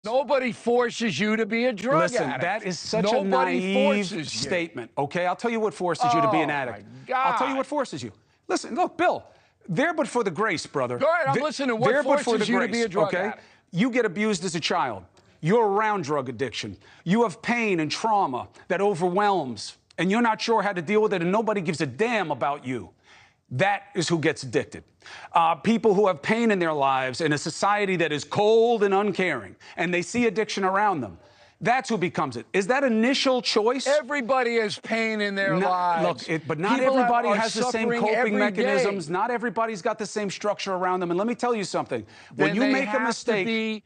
Nobody forces you to be a drug Listen, addict. that is such a Nobody naive forces you. statement, okay? I'll tell you what forces you to be an addict. My God. I'll tell you what forces you. Listen, look, Bill, there but for the grace, brother. Go ahead, I'm listening. What there but for forces the you grace, to be a drug okay? addict? You get abused as a child. You're around drug addiction. You have pain and trauma that overwhelms, and you're not sure how to deal with it, and nobody gives a damn about you. That is who gets addicted. People who have pain in their lives in a society that is cold and uncaring, and they see addiction around them. That's who becomes it. Is that initial choice? Everybody has pain in their lives. Look, but not People everybody are has the same suffering coping every mechanisms. day. Not everybody's got the same structure around them. And let me tell you something. When Then you they make a have to mistake, be-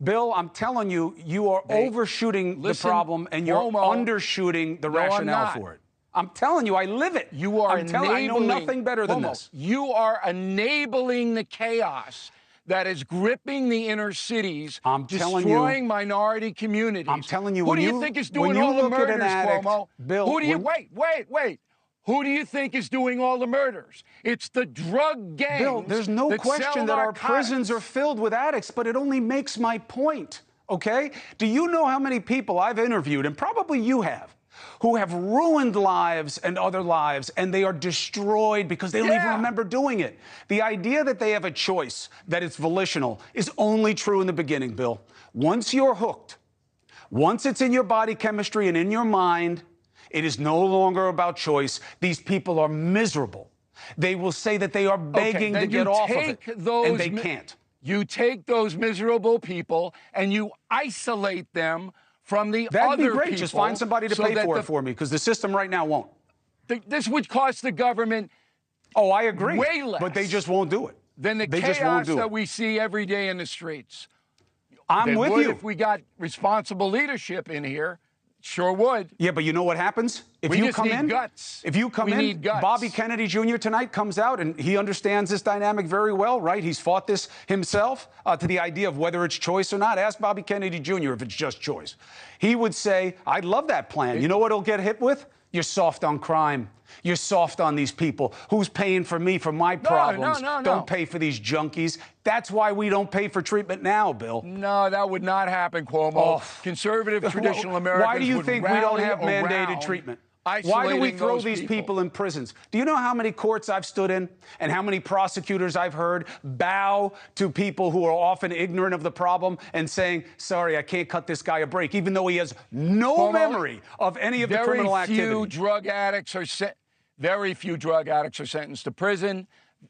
Bill, I'm telling you, you are overshooting the problem and you're Cuomo, undershooting the no, I'm rationale not. for it. I'm telling you, I live it. You are I know nothing better than Cuomo, this. You are enabling the chaos that is gripping the inner cities, I'm telling destroying you, minority communities. I'm telling you, who when do you you think is when doing you all the look at an murders, addict, Cuomo? Bill, Who do you when- wait? Who do you think is doing all the murders? It's the drug gangs. Bill, there's no question that our prisons are filled with addicts, but it only makes my point, okay? Do you know how many people I've interviewed, and probably you have, who have ruined lives and other lives, and they are destroyed because they don't even remember doing it? The idea that they have a choice, that it's volitional, is only true in the beginning, Bill. Once you're hooked, once it's in your body chemistry and in your mind, it is no longer about choice. These people are miserable. They will say that they are begging to get off of it, and they can't. You take those miserable people and you isolate them from the That'd other be great. people. Just find somebody to pay for it for me, because the system right now won't. This would cost the government Oh, I agree. way less. But they just won't do it. Than the chaos that we see every day in the streets. I'm with you. If we got responsible leadership in here, sure would. Yeah, but you know what happens? If We you just come need in, guts. if you come We in, need guts. Bobby Kennedy Jr. tonight comes out and he understands this dynamic very well, right? He's fought this himself to the idea of whether it's choice or not. Ask Bobby Kennedy Jr. if it's just choice. He would say, "I'd love that plan." You know what he'll get hit with? You're soft on crime. You're soft on these people. Who's paying for me for my problems? No. Don't pay for these junkies. That's why we don't pay for treatment now, Bill. No, that would not happen, Cuomo. Conservative, traditional Americans Why do you would think we don't rally have mandated around treatment? Why do we isolating throw those these people in prisons? Do you know how many courts I've stood in and how many prosecutors I've heard bow to people who are often ignorant of the problem and saying, "Sorry, I can't cut this guy a break," even though he has no memory of any of the criminal activity? Very few drug addicts are sentenced to prison.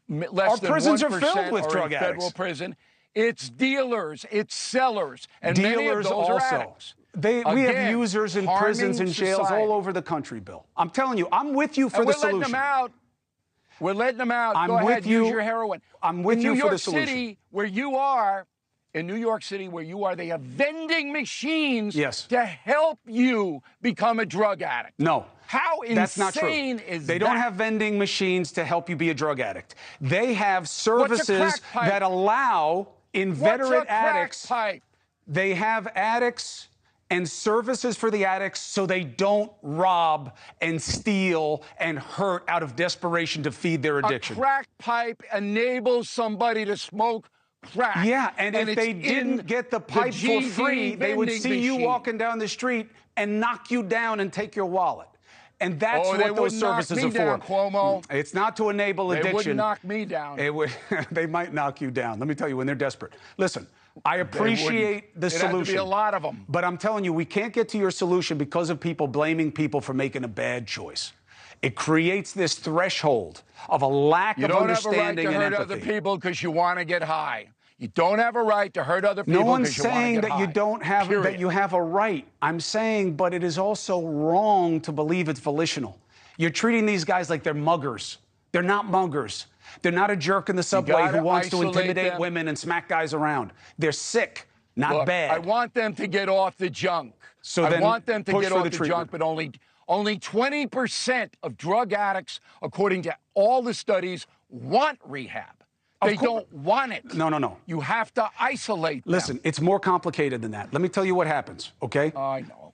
Less than prisons are 1% filled with are drug in federal addicts. prison. It's dealers, it's sellers, and many of Dealers those are also. addicts. We have Again, users in harming prisons and jails society. all over the country, Bill. I'm telling you, I'm with you for And the we're letting solution. them out. We're letting them out. I'm Go ahead, with you. use your heroin. I'm with you for the solution. In New York City, where you are, they have vending machines to help you become a drug addict. No. How insane That's not true. is They that? don't have vending machines to help you be a drug addict. They have services crack pipe? that allow inveterate What's a crack addicts. pipe? They have addicts and services for the addicts so they don't rob and steal and hurt out of desperation to feed their addiction. A crack pipe enables somebody to smoke crack. Yeah, and if they didn't get the pipe for free, they would see you walking down the street and knock you down and take your wallet. And that's what those services are for. Cuomo. It's not to enable addiction. They wouldn't knock me down. They might knock you down. Let me tell you, when they're desperate. Listen, I appreciate the solution. There'd be a lot of them. But I'm telling you, we can't get to your solution because of people blaming people for making a bad choice. It creates this threshold of a lack of understanding and empathy. You don't have a right to hurt other people because you want to get high. You don't have a right to hurt other people because you want to get high. No one's saying that you don't have, that you have a right. I'm saying, but it is also wrong to believe it's volitional. You're treating these guys like they're muggers. They're not muggers. They're not a jerk in the subway who wants to intimidate women and smack guys around. They're sick, not bad. I want them to get off the junk. I want them to get off the junk, but only 20% of drug addicts, according to all the studies, want rehab. They don't want it. No. You have to isolate them. Listen, it's more complicated than that. Let me tell you what happens, okay? I know.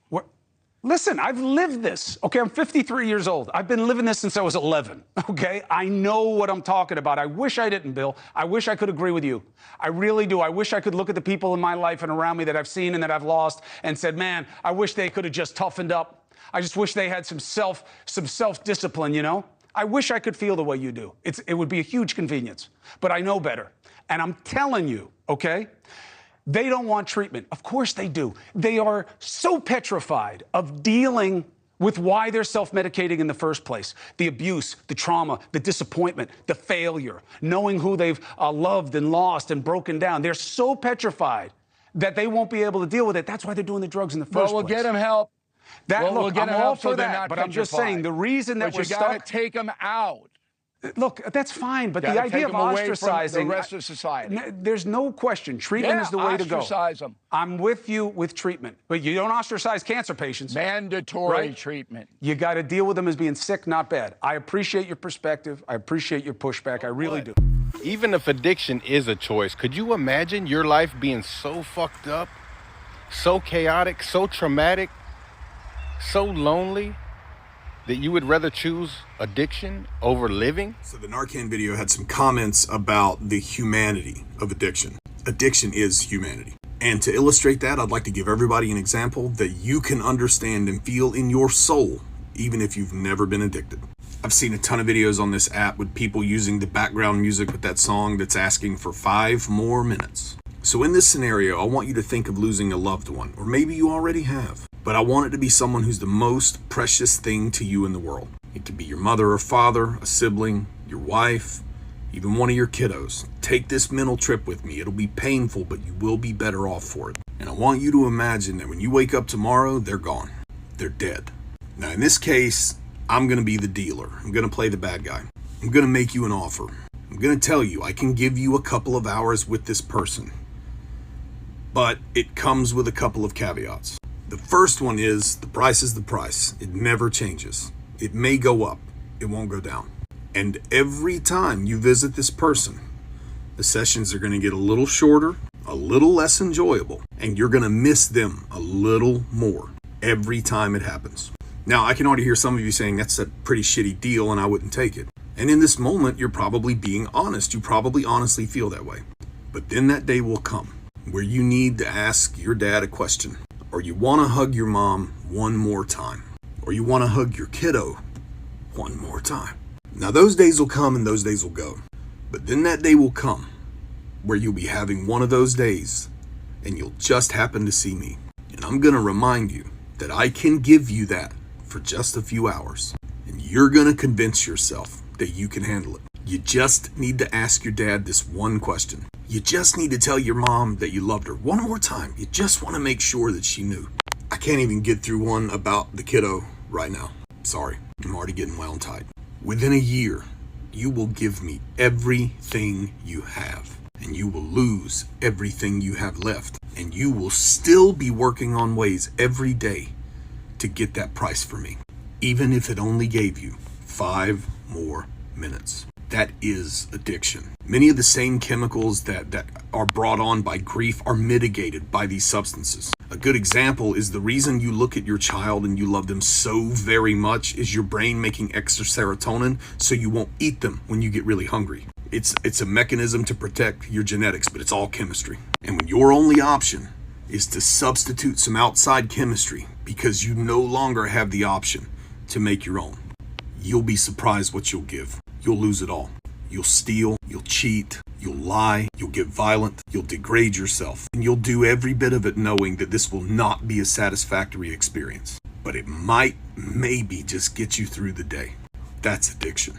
Listen, I've lived this, okay? I'm 53 years old. I've been living this since I was 11, okay? I know what I'm talking about. I wish I didn't, Bill. I wish I could agree with you. I really do. I wish I could look at the people in my life and around me that I've seen and that I've lost and said, man, I wish they could have just toughened up. I just wish they had some self-discipline, you know? I wish I could feel the way you do. It would be a huge convenience, but I know better. And I'm telling you, okay? They don't want treatment. Of course they do. They are so petrified of dealing with why they're self-medicating in the first place. The abuse, the trauma, the disappointment, the failure, knowing who they've loved and lost and broken down. They're so petrified that they won't be able to deal with it. That's why they're doing the drugs in the first place. Well, we'll get them help. Look, I'm all for that, but I'm just saying the reason that we're stuck... But you got to take them out. Look, that's fine, but the idea of ostracizing the rest of society. There's no question. Treatment is the way to go. Ostracize them. I'm with you with treatment, but you don't ostracize cancer patients. Mandatory treatment. You got to deal with them as being sick, not bad. I appreciate your perspective. I appreciate your pushback. I really do. Even if addiction is a choice, could you imagine your life being so fucked up, so chaotic, so traumatic, so lonely, that you would rather choose addiction over living? So the Narcan video had some comments about the humanity of addiction. Addiction is humanity. And to illustrate that, I'd like to give everybody an example that you can understand and feel in your soul, even if you've never been addicted. I've seen a ton of videos on this app with people using the background music with that song that's asking for 5 more minutes. So in this scenario, I want you to think of losing a loved one, or maybe you already have. But I want it to be someone who's the most precious thing to you in the world. It could be your mother or father, a sibling, your wife, even one of your kiddos. Take this mental trip with me. It'll be painful, but you will be better off for it. And I want you to imagine that when you wake up tomorrow, they're gone. They're dead. Now, in this case, I'm going to be the dealer. I'm going to play the bad guy. I'm going to make you an offer. I'm going to tell you I can give you a couple of hours with this person. But it comes with a couple of caveats. The first one is the price is the price. It never changes. It may go up. It won't go down. And every time you visit this person, the sessions are going to get a little shorter, a little less enjoyable, and you're going to miss them a little more every time it happens. Now, I can already hear some of you saying that's a pretty shitty deal and I wouldn't take it. And in this moment, you're probably being honest. You probably honestly feel that way. But then that day will come where you need to ask your dad a question. Or you want to hug your mom one more time. Or you want to hug your kiddo one more time. Now those days will come and those days will go. But then that day will come where you'll be having one of those days and you'll just happen to see me. And I'm going to remind you that I can give you that for just a few hours. And you're going to convince yourself that you can handle it. You just need to ask your dad this one question. You just need to tell your mom that you loved her one more time. You just want to make sure that she knew. I can't even get through one about the kiddo right now. Sorry, I'm already getting wound tight. Within a year, you will give me everything you have. And you will lose everything you have left. And you will still be working on ways every day to get that price for me. Even if it only gave you 5 more minutes. That is addiction. Many of the same chemicals that are brought on by grief are mitigated by these substances. A good example is the reason you look at your child and you love them so very much is your brain making extra serotonin so you won't eat them when you get really hungry. It's a mechanism to protect your genetics, but it's all chemistry. And when your only option is to substitute some outside chemistry because you no longer have the option to make your own, you'll be surprised what you'll give. You'll lose it all. You'll steal, you'll cheat, you'll lie, you'll get violent, you'll degrade yourself, and you'll do every bit of it knowing that this will not be a satisfactory experience. But it might, maybe just get you through the day. That's addiction.